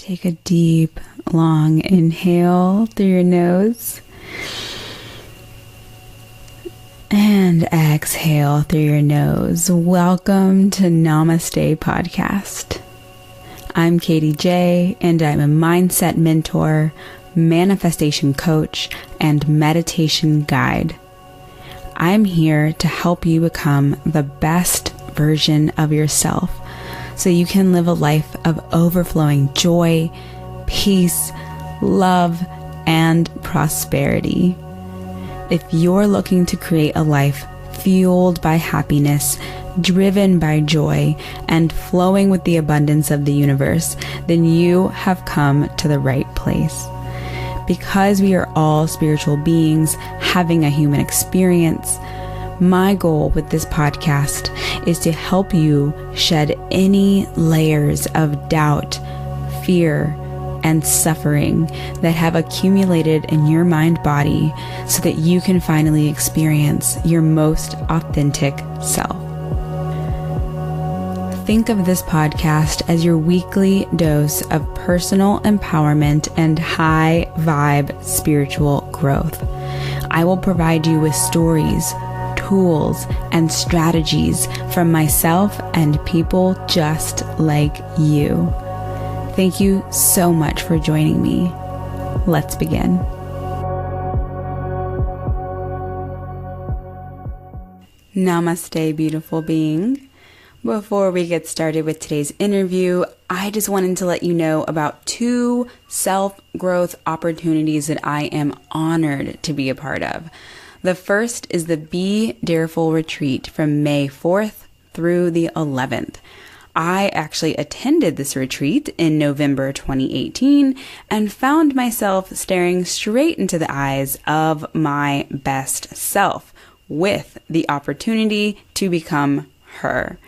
Take a deep, long inhale through your nose. And exhale through your nose. Welcome to Namaste podcast. I'm Katie J, and I'm a mindset mentor, manifestation coach, and meditation guide. I'm here to help you become the best version of yourself so you can live a life of overflowing joy, peace, love, and prosperity. If you're looking to create a life fueled by happiness, driven by joy, and flowing with the abundance of the universe, then you have come to the right place. Because we are all spiritual beings having a human experience, my goal with this podcast is to help you shed any layers of doubt, fear, and suffering that have accumulated in your mind-body so that you can finally experience your most authentic self. Think of this podcast as your weekly dose of personal empowerment and high vibe spiritual growth. I will provide you with stories, tools, and strategies from myself and people just like you. Thank you so much for joining me. Let's begin. Namaste, beautiful being. Before we get started with today's interview, I just wanted to let you know about 2 self-growth opportunities that I am honored to be a part of. The first is the Be Dareful retreat from May 4th through the 11th. I actually attended this retreat in November 2018 and found myself staring straight into the eyes of my best self with the opportunity to become her.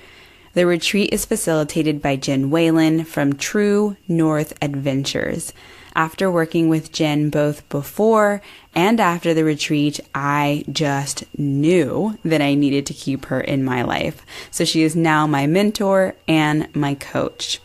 The retreat is facilitated by Jen Whalen from True North Adventures. After working with Jen both before and after the retreat, I just knew that I needed to keep her in my life. So she is now my mentor and my coach.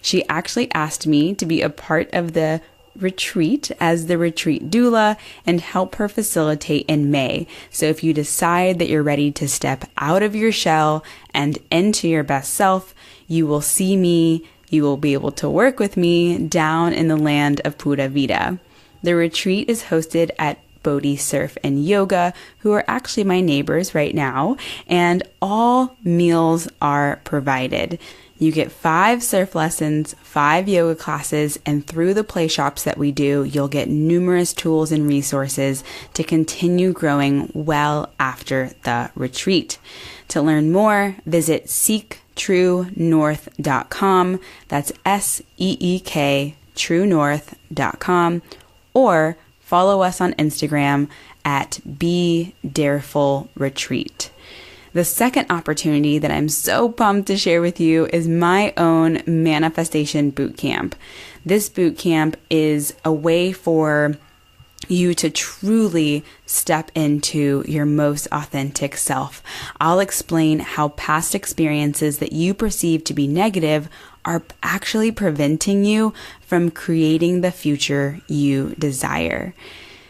She actually asked me to be a part of the retreat as the retreat doula and help her facilitate in May. So if you decide that you're ready to step out of your shell and into your best self, you will see me. You will be able to work with me down in the land of Pura Vida. The retreat is hosted at Bodhi Surf and Yoga, who are actually my neighbors right now, and all meals are provided. You get 5 surf lessons, 5 yoga classes, and through the play shops that we do, you'll get numerous tools and resources to continue growing well after the retreat. To learn more, visit seektruenorth.com. That's SEEK truenorth.com, or follow us on Instagram at Be Dareful Retreat. The second opportunity that I'm so pumped to share with you is my own manifestation bootcamp. This bootcamp is a way for you to truly step into your most authentic self. I'll explain how past experiences that you perceive to be negative are actually preventing you from creating the future you desire.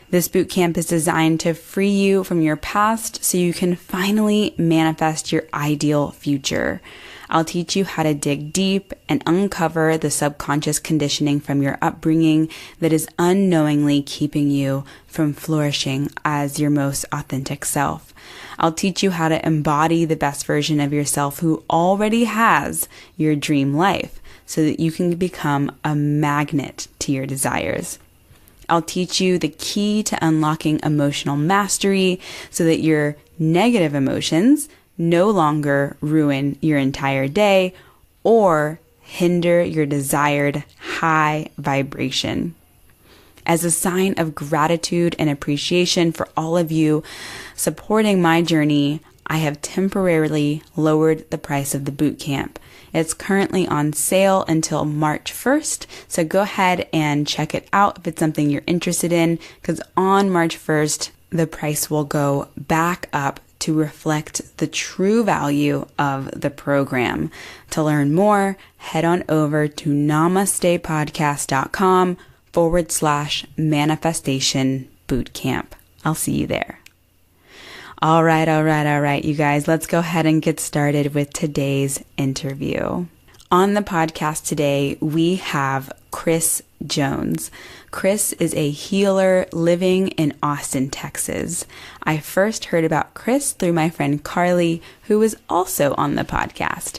This bootcamp is designed to free you from your past so you can finally manifest your ideal future. I'll teach you how to dig deep and uncover the subconscious conditioning from your upbringing that is unknowingly keeping you from flourishing as your most authentic self. I'll teach you how to embody the best version of yourself who already has your dream life so that you can become a magnet to your desires. I'll teach you the key to unlocking emotional mastery so that your negative emotions no longer ruin your entire day or hinder your desired high vibration. As a sign of gratitude and appreciation for all of you supporting my journey, I have temporarily lowered the price of the bootcamp. It's currently on sale until March 1st, so go ahead and check it out if it's something you're interested in, because on March 1st, the price will go back up to reflect the true value of the program. To learn more, head on over to namastepodcast.com/manifestation bootcamp. I'll see you there. All right, you guys, let's go ahead and get started with today's interview. On the podcast today, we have Kris Jones. Kris is a healer living in Austin, Texas. I first heard about Kris through my friend Carly, who was also on the podcast.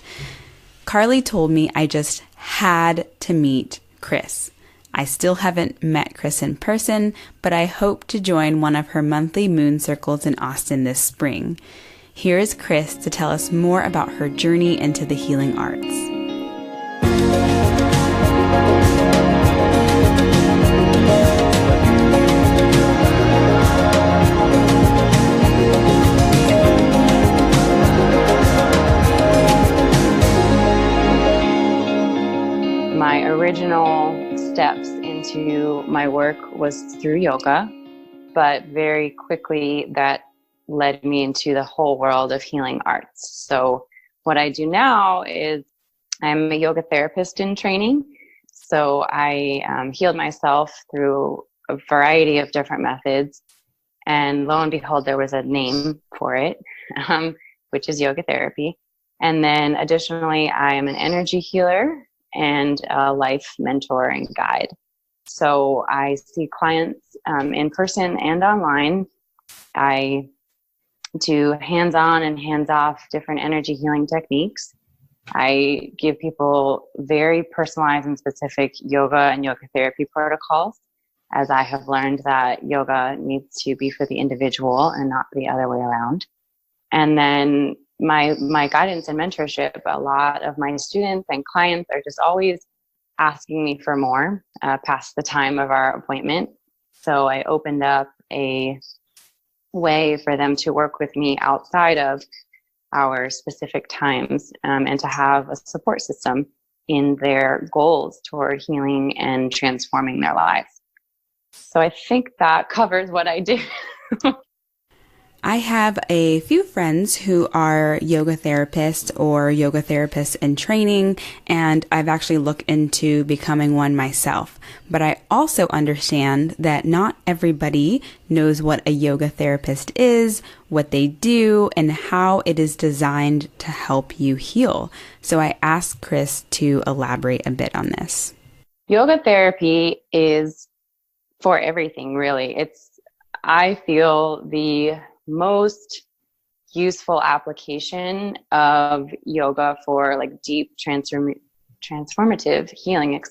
Carly told me I just had to meet Kris. I still haven't met Kris in person, but I hope to join one of her monthly Moon Circles in Austin this spring. Here is Kris to tell us more about her journey into the healing arts. My original steps into my work was through yoga, but very quickly that led me into the whole world of healing arts. So what I do now is I'm a yoga therapist in training. So I healed myself through a variety of different methods. And lo and behold, there was a name for it, which is yoga therapy. And then additionally, I am an energy healer and a life mentor and guide. So I see clients in person and online. I do hands-on and hands-off different energy healing techniques. I give people very personalized and specific yoga and yoga therapy protocols, as I have learned that yoga needs to be for the individual and not the other way around. And then my guidance and mentorship, a lot of my students and clients are just always asking me for more past the time of our appointment. So I opened up a way for them to work with me outside of our specific times and to have a support system in their goals toward healing and transforming their lives. So I think that covers what I do. I have a few friends who are yoga therapists or yoga therapists in training, and I've actually looked into becoming one myself. But I also understand that not everybody knows what a yoga therapist is, what they do, and how it is designed to help you heal. So I asked Kris to elaborate a bit on this. Yoga therapy is for everything, really. I feel the most useful application of yoga for like deep transformative healing,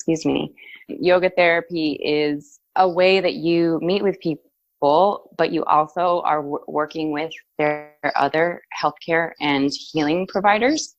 Yoga therapy is a way that you meet with people, but you also are working with their other healthcare and healing providers.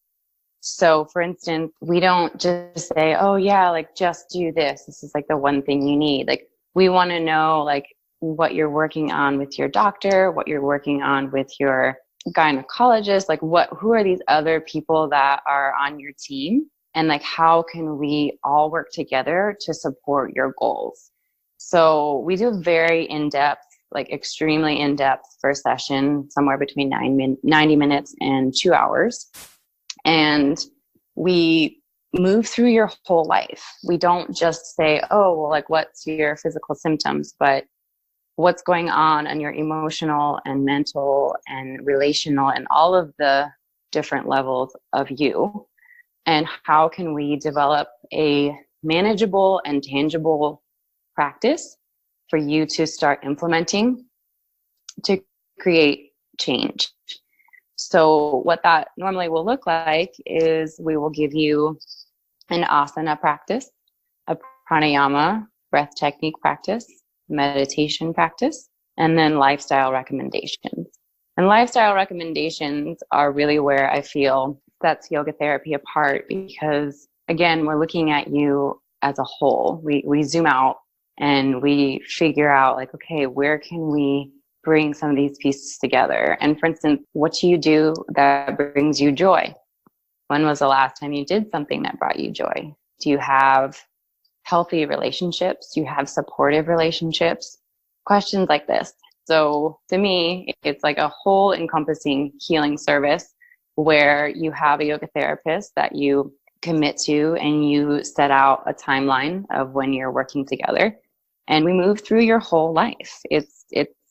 So for instance, we don't just say, oh yeah, like just do this. This is like the one thing you need. Like we want to know like what you're working on with your doctor, what you're working on with your gynecologist, like who are these other people that are on your team, and like how can we all work together to support your goals. So we do very in-depth, like extremely in-depth first session, somewhere between 90 minutes and 2 hours. And we move through your whole life. We don't just say, oh, well, like what's your physical symptoms, but what's going on your emotional and mental and relational and all of the different levels of you. And how can we develop a manageable and tangible practice for you to start implementing to create change. So what that normally will look like is we will give you an asana practice, a pranayama breath technique practice, meditation practice, and then lifestyle recommendations. And lifestyle recommendations are really where I feel sets yoga therapy apart, because again, we're looking at you as a whole. We zoom out and we figure out like, okay, where can we bring some of these pieces together? And for instance, what do you do that brings you joy? When was the last time you did something that brought you joy? Do you have healthy relationships? Do you have supportive relationships? Questions like this. So to me, it's like a whole encompassing healing service where you have a yoga therapist that you commit to, and you set out a timeline of when you're working together, and we move through your whole life. It's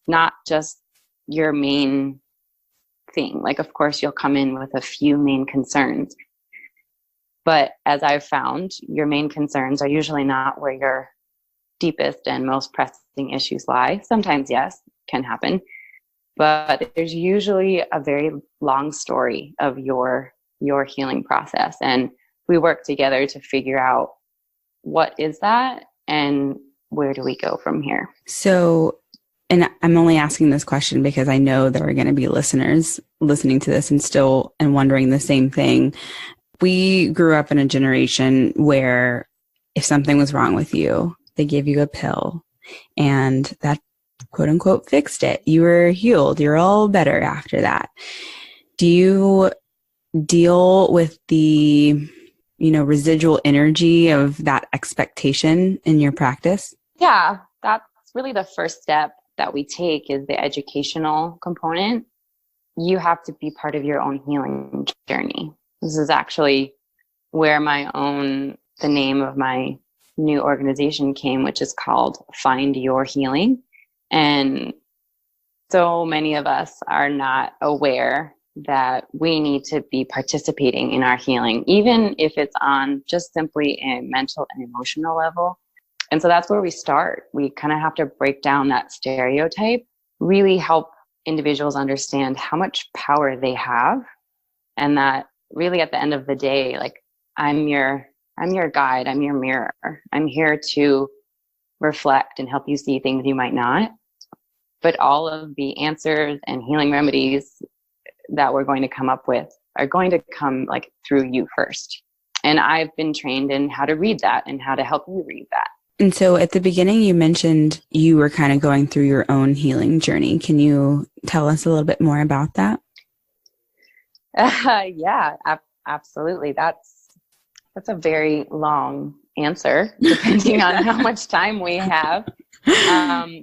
not just your main thing. Like, of course, you'll come in with a few main concerns, but as I've found, your main concerns are usually not where your deepest and most pressing issues lie. Sometimes, yes, can happen, but there's usually a very long story of your healing process, and we work together to figure out what is that and where do we go from here. So, and I'm only asking this question because I know there are going to be listeners listening to this and wondering the same thing. We grew up in a generation where if something was wrong with you, they gave you a pill and that quote unquote fixed it. You were healed. You're all better after that. Do you deal with the, residual energy of that expectation in your practice? Yeah, that's really the first step that we take, is the educational component. You have to be part of your own healing journey. This is actually where the name of my new organization came, which is called Find Your Healing. And so many of us are not aware that we need to be participating in our healing, even if it's on just simply a mental and emotional level. And so that's where we start. We kind of have to break down that stereotype, really help individuals understand how much power they have, and that really at the end of the day, like, I'm your guide, I'm your mirror. I'm here to reflect and help you see things you might not. But all of the answers and healing remedies that we're going to come up with are going to come like through you first. And I've been trained in how to read that and how to help you read that. And so at the beginning, you mentioned you were kind of going through your own healing journey. Can you tell us a little bit more about that? Yeah, absolutely. That's a very long answer, depending on how much time we have.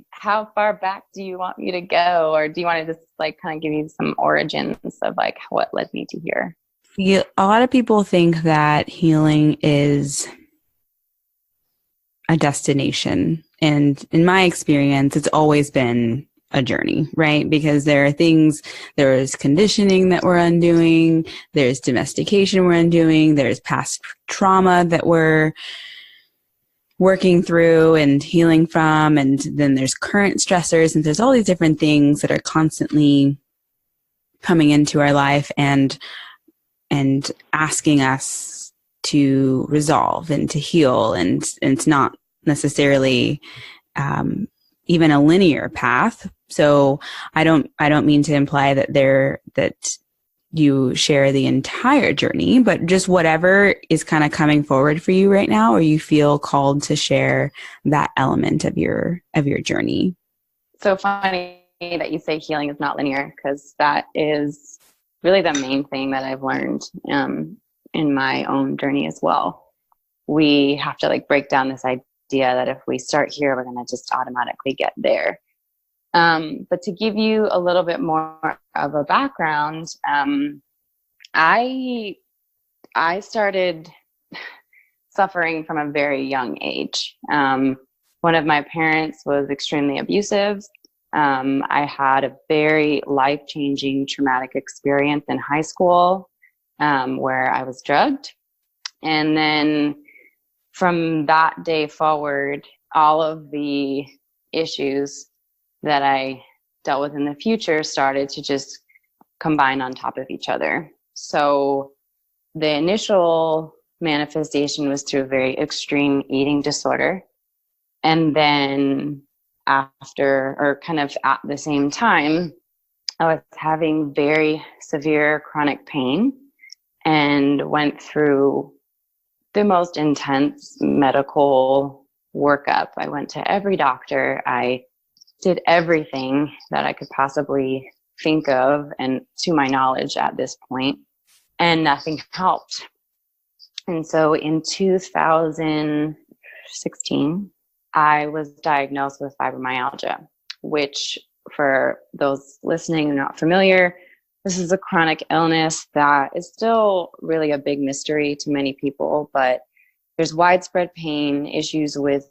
How far back do you want me to go? Or do you want to just like kind of give you some origins of like what led me to here? A lot of people think that healing is a destination. And in my experience, it's always been a journey, right? Because there's conditioning that we're undoing, there's domestication we're undoing, there's past trauma that we're working through and healing from, and then there's current stressors, and there's all these different things that are constantly coming into our life and asking us to resolve and to heal, and it's not necessarily even a linear path. So I don't mean to imply that you share the entire journey, but just whatever is kind of coming forward for you right now, or you feel called to share that element of your journey. So funny that you say healing is not linear, because that is really the main thing that I've learned in my own journey as well. We have to like break down this idea that if we start here, we're going to just automatically get there. But to give you a little bit more of a background, I started suffering from a very young age. One of my parents was extremely abusive. I had a very life-changing traumatic experience in high school where I was drugged. And then from that day forward, all of the issues that I dealt with in the future started to just combine on top of each other. So the initial manifestation was through a very extreme eating disorder. And then after, or kind of at the same time, I was having very severe chronic pain and went through the most intense medical workup. I went to every doctor. I did everything that I could possibly think of and to my knowledge at this point, and nothing helped. And so in 2016, I was diagnosed with fibromyalgia, which for those listening and not familiar, this is a chronic illness that is still really a big mystery to many people, but there's widespread pain, issues with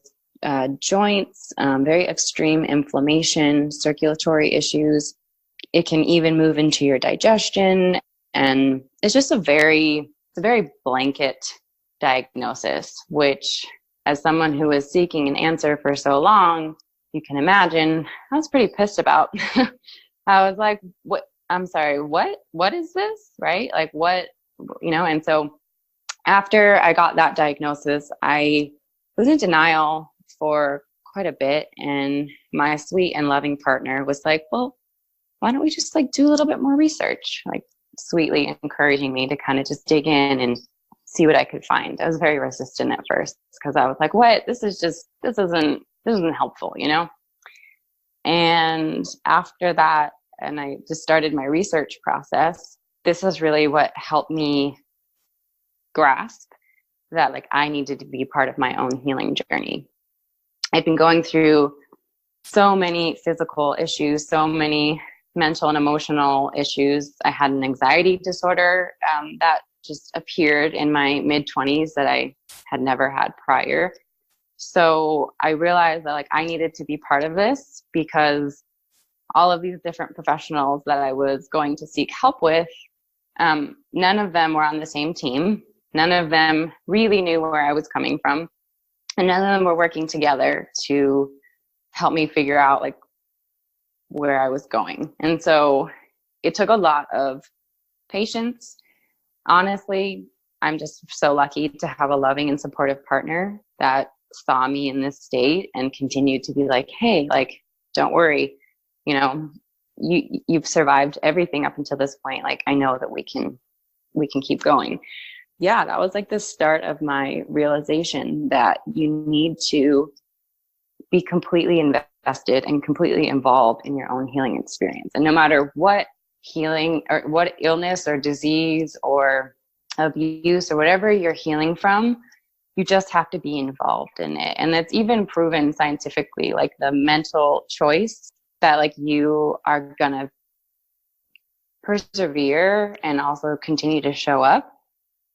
joints, very extreme inflammation, circulatory issues. It can even move into your digestion. And it's just a very blanket diagnosis, which as someone who was seeking an answer for so long, you can imagine I was pretty pissed about. I was like, what? I'm sorry, what is this? Right? Like what, and so after I got that diagnosis, I was in denial for quite a bit. And my sweet and loving partner was like, well, why don't we just like do a little bit more research? Like sweetly encouraging me to kind of just dig in and see what I could find. I was very resistant at first because I was like, what? This isn't helpful, And after that, and I just started my research process, this is really what helped me grasp that like I needed to be part of my own healing journey. I've been going through so many physical issues, so many mental and emotional issues. I had an anxiety disorder that just appeared in my mid-20s that I had never had prior. So I realized that like I needed to be part of this because all of these different professionals that I was going to seek help with, none of them were on the same team. None of them really knew where I was coming from. And none of them were working together to help me figure out like where I was going. And so it took a lot of patience. Honestly, I'm just so lucky to have a loving and supportive partner that saw me in this state and continued to be like, hey, like, don't worry. You've survived everything up until this point. Like, I know that we can keep going. Yeah, that was like the start of my realization that you need to be completely invested and completely involved in your own healing experience. And no matter what healing or what illness or disease or abuse or whatever you're healing from, you just have to be involved in it. And that's even proven scientifically, like the mental choice that like you are gonna persevere and also continue to show up.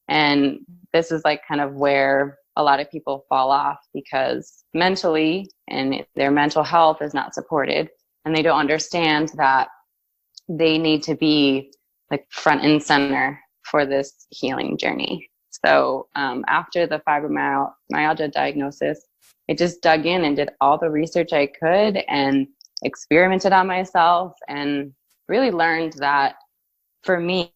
And this is like kind of where a lot of people fall off because mentally and their mental health is not supported, and they don't understand that they need to be like front and center for this healing journey. So after the fibromyalgia diagnosis, I just dug in and did all the research I could and experimented on myself and really learned that for me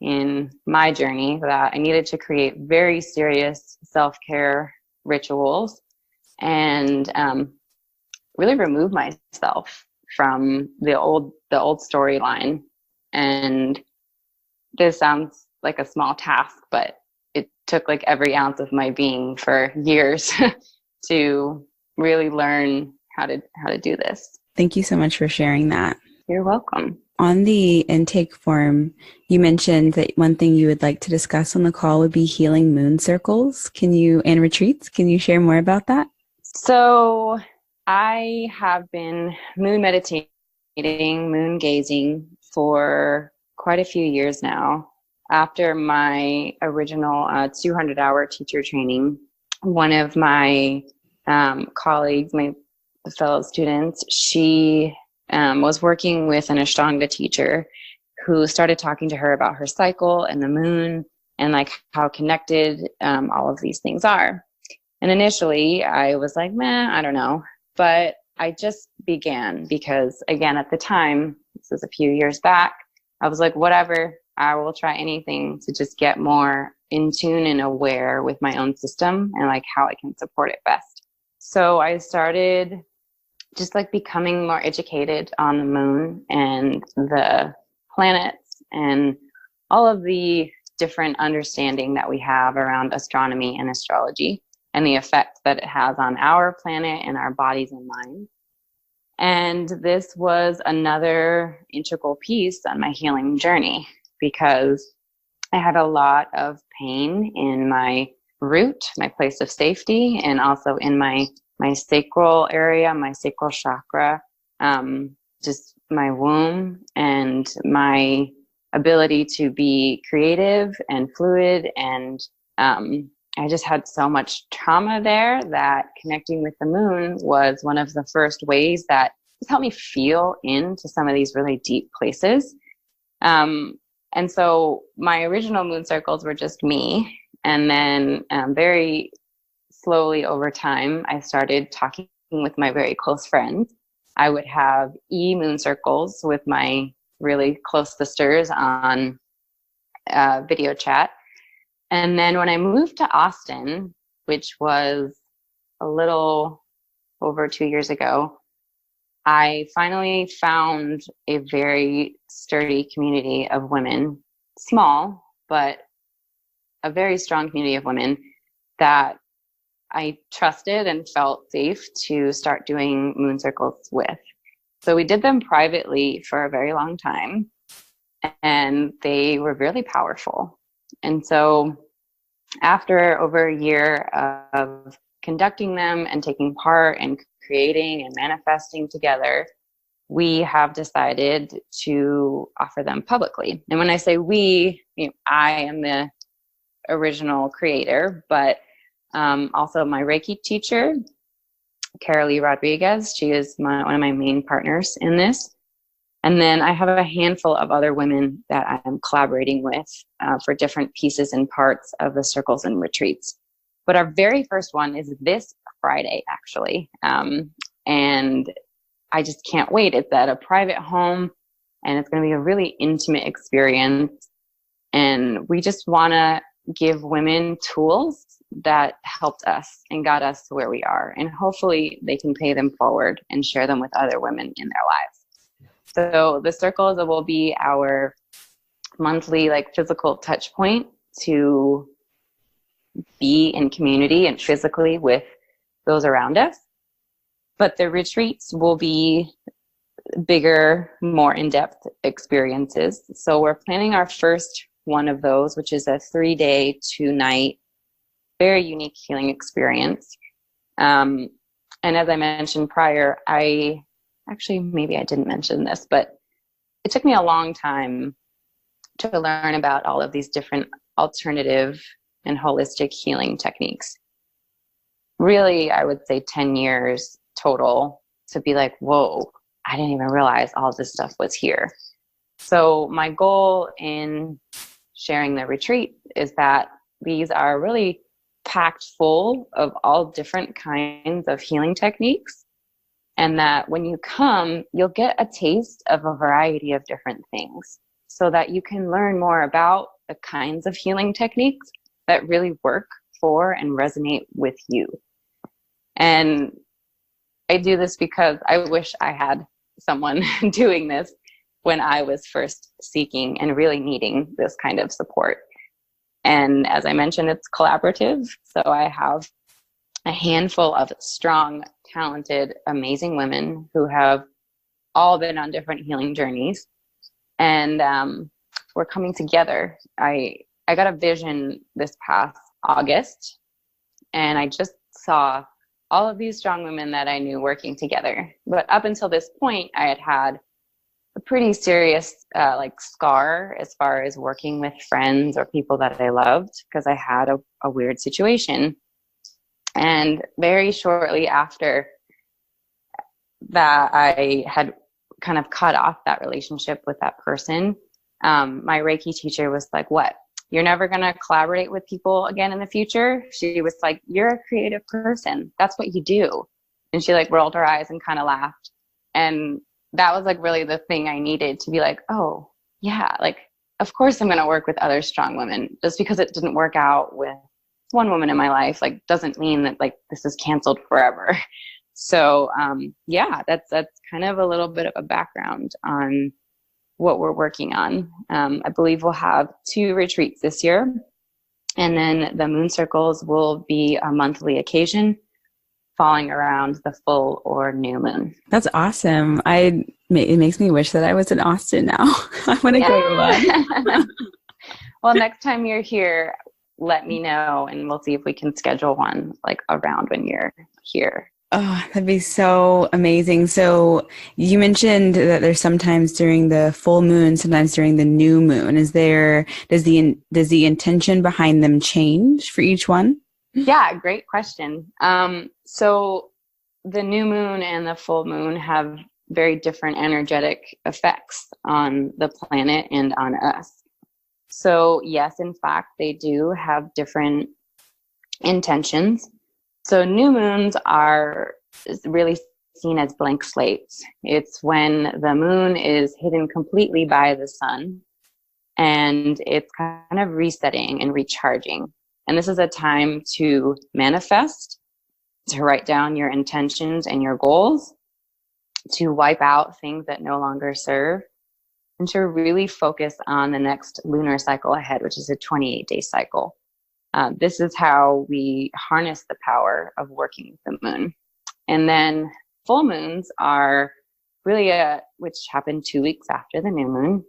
in my journey that I needed to create very serious self-care rituals and really remove myself from the old storyline. And this sounds like a small task, but it took like every ounce of my being for years to really learn how to do this. Thank you so much for sharing that. You're welcome. On the intake form, you mentioned that one thing you would like to discuss on the call would be healing moon circles. And retreats. Can you share more about that? So I have been moon meditating, moon gazing for quite a few years now. After my original 200-hour teacher training, one of my colleagues, my fellow students, she was working with an Ashtanga teacher who started talking to her about her cycle and the moon and like how connected all of these things are. And initially I was like, I don't know. But I just began because, again, at the time, this was a few years back, I was like, whatever, I will try anything to just get more in tune and aware with my own system and like how I can support it best. So I started just like becoming more educated on the moon and the planets and all of the different understanding that we have around astronomy and astrology and the effect that it has on our planet and our bodies and minds. And this was another integral piece on my healing journey because I had a lot of pain in my root, my place of safety, and also in my sacral area, my sacral chakra. just my womb and my ability to be creative and fluid. And I just had so much trauma there that connecting with the moon was one of the first ways that just helped me feel into some of these really deep places. And so my original moon circles were just me. And then very slowly over time, I started talking with my very close friends. I would have moon circles with my really close sisters on video chat. And then when I moved to Austin, which was a little over 2 years ago, I finally found a very sturdy community of women, small, but a very strong community of women that I trusted and felt safe to start doing moon circles with. So we did them privately for a very long time, and they were really powerful. And so after over a year of conducting them and taking part and creating and manifesting together, we have decided to offer them publicly. And when I say we, I am the original creator, but also my Reiki teacher, Carolee Rodriguez. She is one of my main partners in this. And then I have a handful of other women that I am collaborating with for different pieces and parts of the circles and retreats. But our very first one is this Friday, actually. And I just can't wait. It's at a private home, and it's going to be a really intimate experience. And we just want to give women tools that helped us and got us to where we are. And hopefully they can pay them forward and share them with other women in their lives. So the circles will be our monthly physical touch point to be in community and physically with those around us. But the retreats will be bigger, more in-depth experiences. So we're planning our first one of those, which is a 3-day, 2-night, very unique healing experience. And as I mentioned prior, maybe I didn't mention this, but it took me a long time to learn about all of these different alternative and holistic healing techniques. Really, I would say 10 years total to be like, whoa, I didn't even realize all this stuff was here. So my goal in sharing the retreat is that these are really packed full of all different kinds of healing techniques, and that when you come, you'll get a taste of a variety of different things so that you can learn more about the kinds of healing techniques that really work for and resonate with you. And I do this because I wish I had someone doing this when I was first seeking and really needing this kind of support. And as I mentioned, it's collaborative. So I have a handful of strong, talented, amazing women who have all been on different healing journeys. And we're coming together. I got a vision this past August, and I just saw all of these strong women that I knew working together. But up until this point, I had a pretty serious scar as far as working with friends or people that I loved, because I had a weird situation. And very shortly after that, I had kind of cut off that relationship with that person. My Reiki teacher was like, what? You're never going to collaborate with people again in the future? She was like, you're a creative person. That's what you do. And she rolled her eyes and kind of laughed. And that was really the thing I needed to be like, oh yeah, of course I'm going to work with other strong women. Just because it didn't work out with one woman in my life, doesn't mean that this is canceled forever. So yeah, that's kind of a little bit of a background on what we're working on. I believe we'll have 2 retreats this year, and then the Moon Circles will be a monthly occasion falling around the full or new moon. That's awesome. It makes me wish that I was in Austin now. I want to go to one. Well, next time you're here, let me know, and we'll see if we can schedule one around when you're here. Oh, that'd be so amazing. So you mentioned that there's sometimes during the full moon, sometimes during the new moon. Does the intention behind them change for each one? Yeah, great question. So the new moon and the full moon have very different energetic effects on the planet and on us. So yes, in fact, they do have different intentions. So new moons are really seen as blank slates. It's when the moon is hidden completely by the sun, and it's kind of resetting and recharging. And this is a time to manifest, to write down your intentions and your goals, to wipe out things that no longer serve, and to really focus on the next lunar cycle ahead, which is a 28-day cycle. This is how we harness the power of working with the moon. And then full moons are really which happen 2 weeks after the new moon,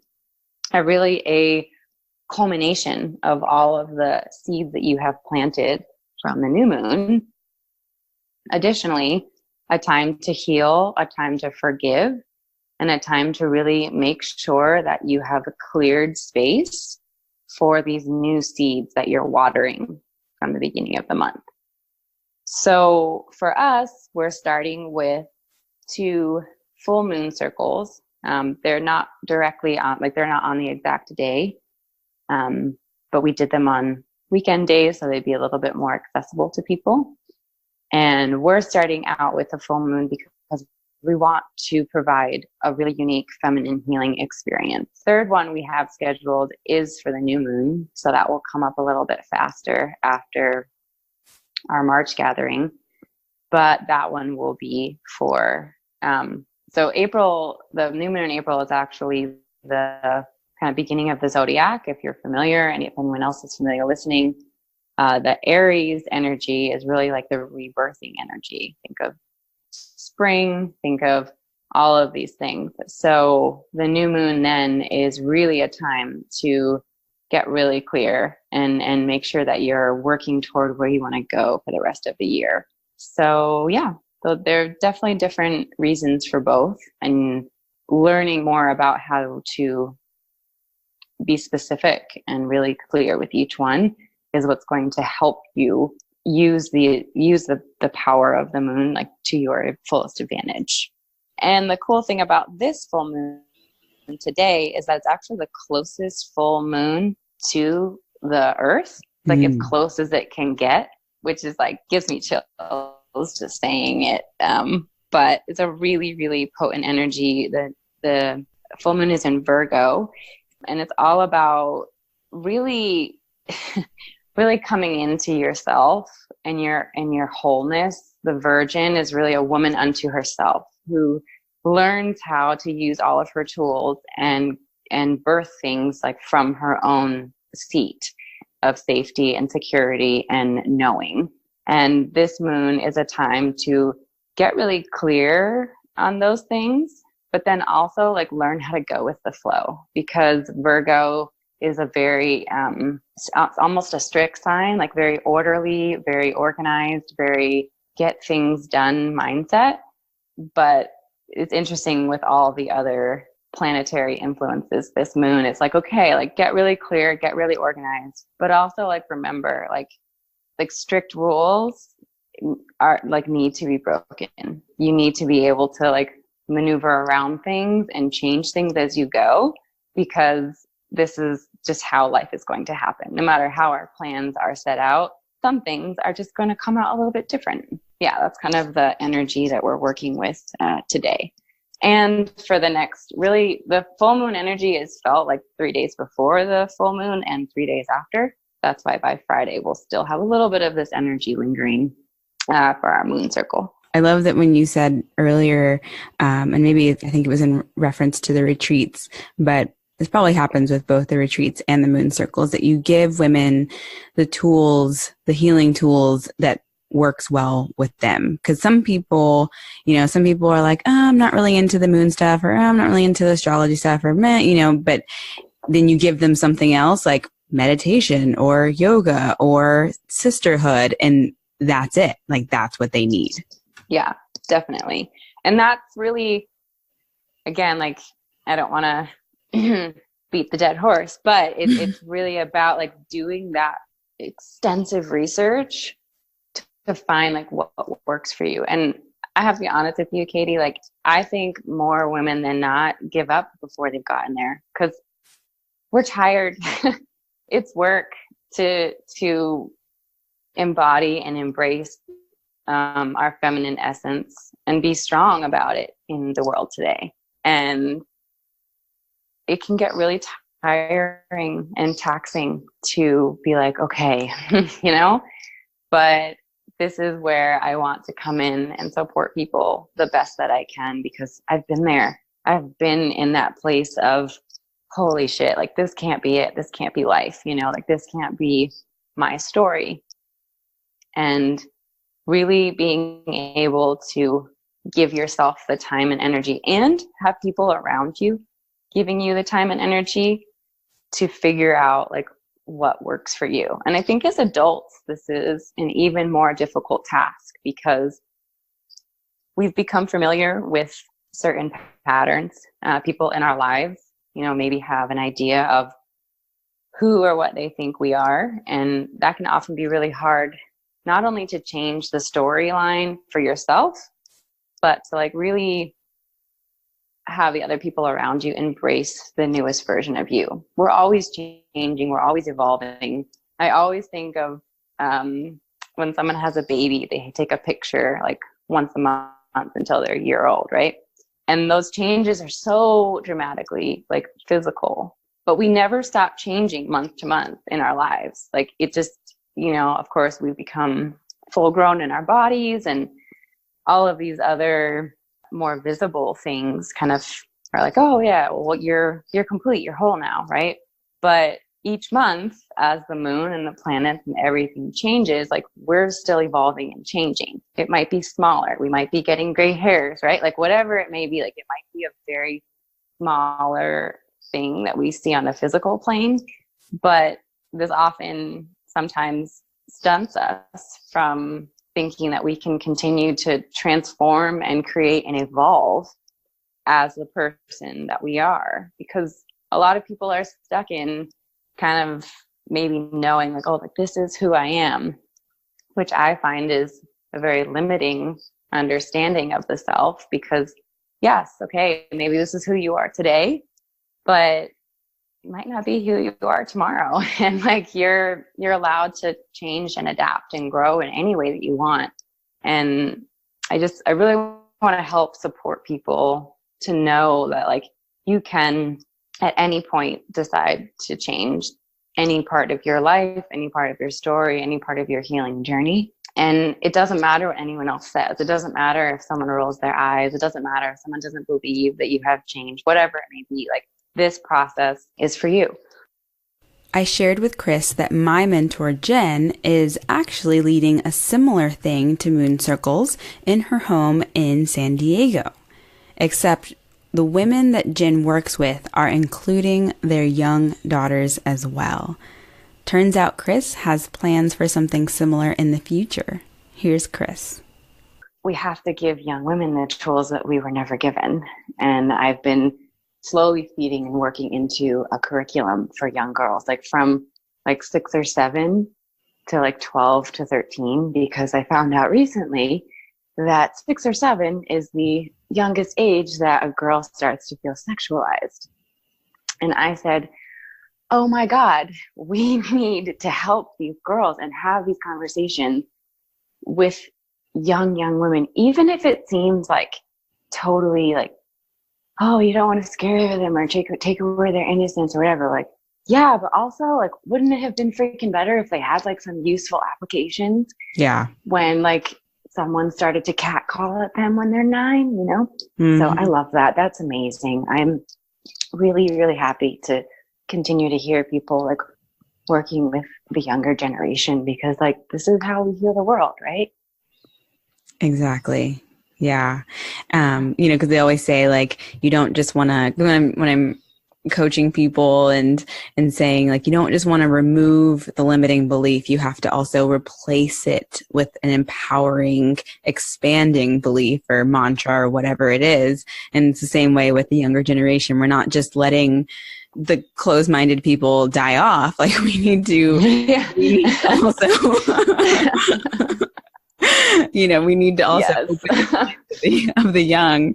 are really a culmination of all of the seeds that you have planted from the new moon. Additionally, a time to heal, a time to forgive, and a time to really make sure that you have a cleared space for these new seeds that you're watering from the beginning of the month. So for us, we're starting with 2 full moon circles. They're not directly on, they're not on the exact day, but we did them on weekend days, so they'd be a little bit more accessible to people. And we're starting out with a full moon because we want to provide a really unique feminine healing experience. Third one we have scheduled is for the new moon, so that will come up a little bit faster after our March gathering. But that one will be for, so April, the new moon in April is actually the kind of beginning of the zodiac, if you're familiar, and if anyone else is familiar listening. The Aries energy is really like the rebirthing energy. Think of spring, think of all of these things. So the new moon then is really a time to get really clear and make sure that you're working toward where you want to go for the rest of the year. So yeah, so there are definitely different reasons for both, and learning more about how to be specific and really clear with each one is what's going to help you use the power of the moon like to your fullest advantage. And the cool thing about this full moon today is that it's actually the closest full moon to the earth, like as close as it can get, which is like gives me chills just saying it. But it's a really, really potent energy. The full moon is in Virgo, and it's all about really really coming into yourself and your wholeness. The Virgin is really a woman unto herself who learns how to use all of her tools and birth things like from her own seat of safety and security and knowing. And this moon is a time to get really clear on those things, but then also like learn how to go with the flow, because Virgo is a very almost a strict sign, like very orderly, very organized, very get things done mindset. But it's interesting with all the other planetary influences, this moon, it's like, okay, like get really clear, get really organized, but also like remember like strict rules are like need to be broken. You need to be able to like maneuver around things and change things as you go, because this is just how life is going to happen. No matter how our plans are set out, some things are just going to come out a little bit different. Yeah, that's kind of the energy that we're working with today. And for the next, really, the full moon energy is felt like 3 days before the full moon and 3 days after. That's why by Friday, we'll still have a little bit of this energy lingering for our moon circle. I love that when you said earlier, and maybe I think it was in reference to the retreats, but this probably happens with both the retreats and the moon circles, that you give women the tools, the healing tools that works well with them. Because some people are like, oh, I'm not really into the moon stuff, or oh, I'm not really into the astrology stuff, or but then you give them something else like meditation or yoga or sisterhood, and that's it. Like that's what they need. Yeah, definitely. And that's really, again, like, I don't want to beat the dead horse, but it's really about like doing that extensive research to find like what works for you. And I have to be honest with you, Katie, like I think more women than not give up before they've gotten there because we're tired. It's work to embody and embrace our feminine essence and be strong about it in the world today. And it can get really tiring and taxing to be like, okay, you know, but this is where I want to come in and support people the best that I can, because I've been there. I've been in that place of, holy shit, like this can't be it. This can't be life, you know, like this can't be my story. And really being able to give yourself the time and energy and have people around you giving you the time and energy to figure out like what works for you. And I think as adults, this is an even more difficult task because we've become familiar with certain patterns. People in our lives, you know, maybe have an idea of who or what they think we are. And that can often be really hard, not only to change the storyline for yourself, but to like really have the other people around you embrace the newest version of you. We're always changing. We're always evolving. I always think of when someone has a baby, they take a picture like once a month until they're a year old, right? And those changes are so dramatically like physical, but we never stop changing month to month in our lives. Like it just, you know, of course we become full grown in our bodies and all of these other more visible things kind of are like, oh yeah, well you're complete, you're whole now, right? But each month as the moon and the planets and everything changes, like we're still evolving and changing. It might be smaller, we might be getting gray hairs, right? Like whatever it may be, like it might be a very smaller thing that we see on the physical plane, but this often sometimes stunts us from thinking that we can continue to transform and create and evolve as the person that we are. Because a lot of people are stuck in kind of maybe knowing like, oh, like this is who I am, which I find is a very limiting understanding of the self. Because yes, okay, maybe this is who you are today, but it might not be who you are tomorrow. And like you're allowed to change and adapt and grow in any way that you want. And I really want to help support people to know that like you can at any point decide to change any part of your life, any part of your story, any part of your healing journey. And it doesn't matter what anyone else says. It doesn't matter if someone rolls their eyes. It doesn't matter if someone doesn't believe that you have changed, whatever it may be. Like this process is for you. I shared with Kris that my mentor, Jen, is actually leading a similar thing to Moon Circles in her home in San Diego. Except the women that Jen works with are including their young daughters as well. Turns out Kris has plans for something similar in the future. Here's Kris. We have to give young women the tools that we were never given. And I've been slowly feeding and working into a curriculum for young girls, like from like 6 or 7 to like 12 to 13, because I found out recently that 6 or 7 is the youngest age that a girl starts to feel sexualized. And I said, oh my God, we need to help these girls and have these conversations with young women, even if it seems like totally like, oh, you don't want to scare them or take away their innocence or whatever. Like, yeah, but also like, wouldn't it have been freaking better if they had like some useful applications? Yeah. When like someone started to catcall at them when they're 9, you know? Mm-hmm. So I love that. That's amazing. I'm really, really happy to continue to hear people like working with the younger generation, because like this is how we heal the world, right? Exactly. Yeah. You know, because they always say like you don't just want to, when I'm coaching people and saying, like, you don't just want to remove the limiting belief, you have to also replace it with an empowering, expanding belief or mantra or whatever it is. And it's the same way with the younger generation. We're not just letting the closed-minded people die off. Like, we need to, we need to also we need to also open of the young.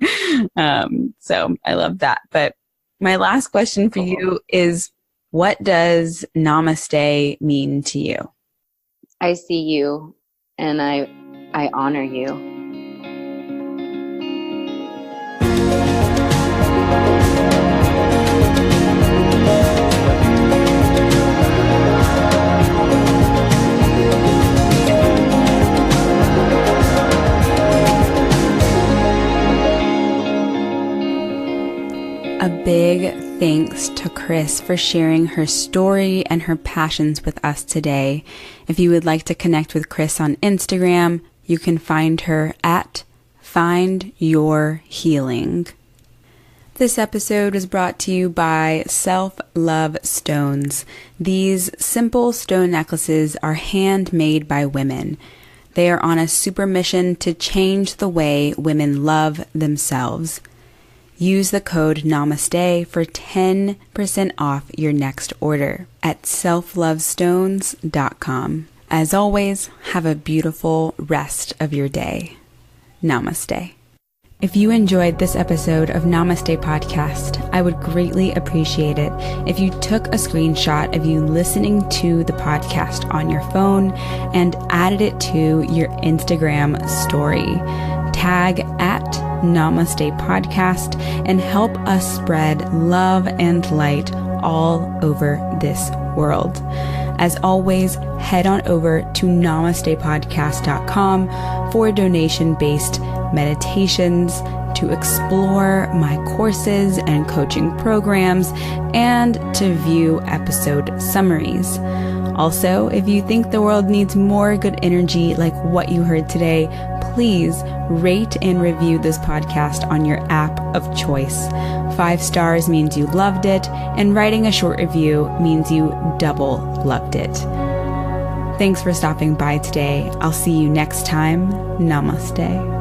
So I love that. But my last question for you is, what does Namaste mean to you? I see you and I honor you. A big thanks to Kris for sharing her story and her passions with us today. If you would like to connect with Kris on Instagram, you can find her at Find Your Healing. This episode was brought to you by Self-Love Stones. These simple stone necklaces are handmade by women. They are on a super mission to change the way women love themselves. Use the code Namaste for 10% off your next order at selflovestones.com. As always, have a beautiful rest of your day. Namaste. If you enjoyed this episode of Namaste Podcast, I would greatly appreciate it if you took a screenshot of you listening to the podcast on your phone and added it to your Instagram story. Tag at Namaste Podcast and help us spread love and light all over this world. As always, head on over to namastepodcast.com for donation-based meditations, to explore my courses and coaching programs, and to view episode summaries. Also, if you think the world needs more good energy like what you heard today, please rate and review this podcast on your app of choice. 5 stars means you loved it, and writing a short review means you double loved it. Thanks for stopping by today. I'll see you next time. Namaste.